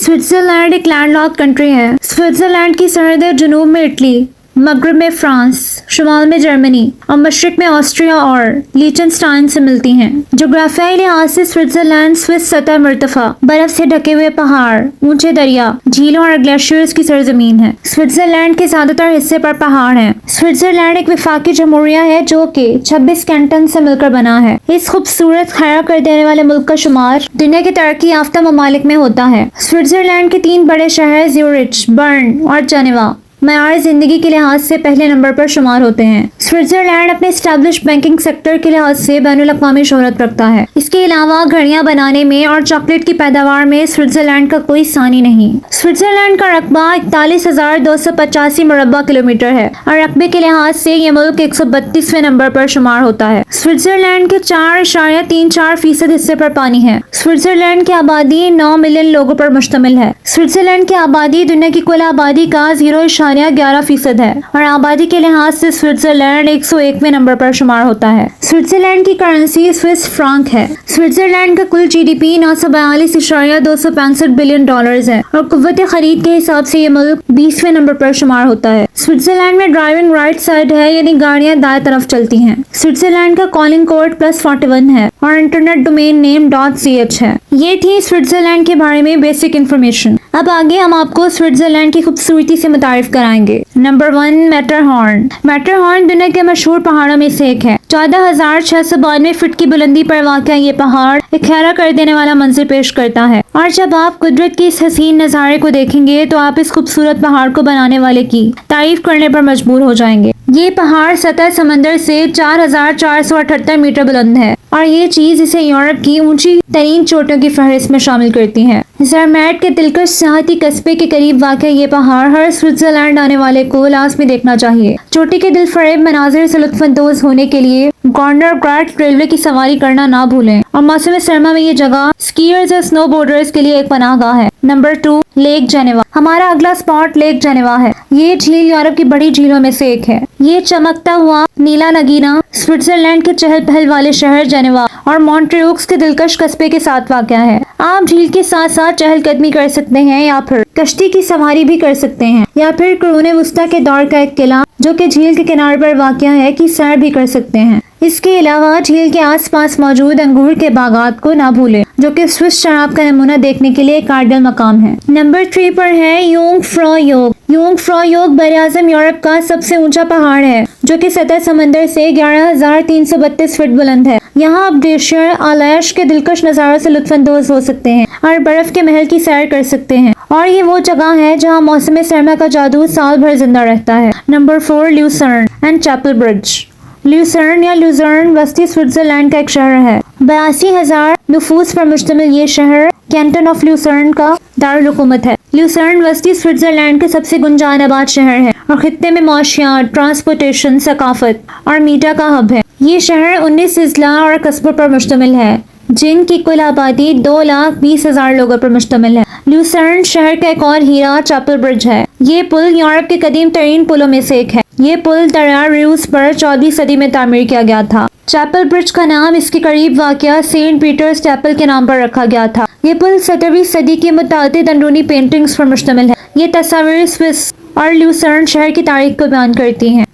Switzerland एक landlocked country है। Switzerland की सरहदें जनूब में इटली, मगरब में फ्रांस, शुमाल में जर्मनी और मशरक में ऑस्ट्रिया और लीचनस्टाइन से मिलती हैं। जोग्राफियाई लिहाज से स्विट्जरलैंड स्विस सतह मर्तफा, बर्फ से ढके हुए पहाड़, ऊंचे दरिया, झीलों और ग्लेशियर्स की सरजमीन है। स्विट्जरलैंड के ज्यादातर हिस्से पर पहाड़ हैं। स्विट्जरलैंड एक वफाकी जमहूरिया है जो कि 26 कैंटन से मिलकर बना है। इस खूबसूरत खैर कर देने वाले मुल्क का शुमार दुनिया के तरक्की याफ्ता ममालिक में होता है। स्विट्जरलैंड के 3 बड़े शहर ज्यूरिच, बर्न और जेनेवा मयार जिंदगी के लिहाज से पहले नंबर पर शुमार होते हैं। स्विट्जरलैंड अपने स्टैब्लिश बैंकिंग सेक्टर के लिहाज से बैनुल अक़वामी शोहरत रखता है। इसके अलावा घड़ियां बनाने में और चॉकलेट की पैदावार में स्विट्जरलैंड का कोई सानी नहीं। स्विट्जरलैंड का रकबा 41,285 मुरब्बा किलोमीटर है और रकबे के लिहाज से ये मुल्क 132वें नंबर पर शुमार होता है। स्विट्जरलैंड के 4.34% हिस्से पर पानी है। स्विट्जरलैंड की आबादी 9 मिलियन लोगों पर मुश्तमिल है। स्विट्जरलैंड की आबादी दुनिया की कुल आबादी का 0.11% है और आबादी के लिहाज से स्विट्जरलैंड 101वें नंबर पर शुमार होता है। स्विट्जरलैंड की करेंसी स्विस फ्रांक है। स्विट्जरलैंड का कुल जीडीपी 942.265 बिलियन डॉलर्स है और कुव्वत खरीद के हिसाब से ये मुल्क 20वें नंबर पर शुमार होता है। स्विट्जरलैंड में ड्राइविंग राइट साइड है, यानी गाड़ियां दाएं तरफ चलती हैं। स्विट्जरलैंड का कॉलिंग कोड +41 है और इंटरनेट डोमेन नेम .ch है। ये थी स्विट्जरलैंड के बारे में बेसिक इन्फॉर्मेशन। अब आगे हम आपको स्विट्जरलैंड की खूबसूरती से मुतारिफ कराएंगे। Number 1, Matterhorn. मैटरहॉर्न दुनिया के मशहूर पहाड़ों में से एक है। 14,692 फीट की बुलंदी पर वाक़या ये पहाड़ एक हैरा कर देने वाला मंजर पेश करता है और जब आप कुदरत के इस हसीन नज़ारे को देखेंगे तो आप इस खूबसूरत पहाड़ को बनाने वाले की तारीफ करने पर मजबूर हो जाएंगे। ये पहाड़ सतह समंदर से 4,478 मीटर बुलंद है और ये चीज इसे यूरोप की ऊंची तरीन चोटियों की फहरिस्त में शामिल करती है। ज़रमैट के दिलकश सियाहती कस्बे के करीब वाक़या ये पहाड़ हर स्विट्जरलैंड आने वाले को लाजमी देखना चाहिए। चोटी के दिलफरेब मनाजिर से लुत्फानंदोज होने के लिए गॉर्डनर ग्राट रेलवे की सवारी करना ना भूलें और मौसम सरमा में ये जगह स्कीयर्स और स्नो बोर्डर्स के लिए एक पनाहगाह है। Number 2, lake Geneva. हमारा अगला स्पॉट लेक जेनेवा है। ये झील यूरोप की बड़ी झीलों में से एक है। ये चमकता हुआ नीला नगीना स्विट्जरलैंड के चहल पहल वाले शहर जेनेवा और मॉन्ट्रियोक्स के दिलकश कस्बे के साथ वाक़या है। आप झील के साथ साथ चहलकदमी कर सकते हैं या फिर कश्ती की सवारी भी कर सकते हैं या फिर कुरूने वुस्ता के दौर का एक किला जो कि झील के किनारे पर वाक़या है की सैर भी कर सकते हैं। इसके अलावा झील के आसपास मौजूद अंगूर के बागात को ना भूलें जो कि स्विस शराब का नमूना देखने के लिए एक आइडियल मकाम है। नंबर 3 पर है योंगफ्रॉ योग। योंगफ्रॉ योग बरआज़म यूरोप का सबसे ऊंचा पहाड़ है जो कि सतह समंदर से 11,332 फीट बुलंद है। यहाँ आप ग्लेशियर आलैश के दिलकश नज़ारों से लुत्फानंदोज हो सकते हैं और बर्फ के महल की सैर कर सकते हैं और ये वो जगह है जहाँ मौसम सरमा का जादू साल भर जिंदा रहता है। Number 4, Lucerne and Chapel Bridge. Lucerne या लुजर्न वस्ती स्विट्जरलैंड का एक शहर है। 82,000 नफूस पर मुश्तमिल ये शहर कैंटन ऑफ ल्यूसर्न का दारुल हुकूमत है। ल्यूसर्न वस्ती स्विट्जरलैंड के सबसे गुंजान आबाद शहर है और खित्ते में मौशियात, ट्रांसपोर्टेशन, सकाफत और मीडिया का हब है। ये शहर 19 अजला और कस्बों पर मुश्तमिल है जिनकी कुल आबादी 2,20,000 लोगों पर मुश्तमिल है। ल्यूसर्न शहर का एक और हीरा चैपल ब्रिज है। ये पुल यूरोप के कदीम तरीन पुलों में से एक है। ये पुल दरिया रूस पर 14वीं सदी में तामीर किया गया था। चैपल ब्रिज का नाम इसके करीब वाक़या सेंट पीटर्स चैपल के नाम पर रखा गया था। ये पुल 17वीं सदी की मुतादिद अंदरूनी पेंटिंग्स पर मुश्तमिल है। ये तस्वीर स्विस और ल्यूसर्न शहर की तारीख को बयान करती हैं।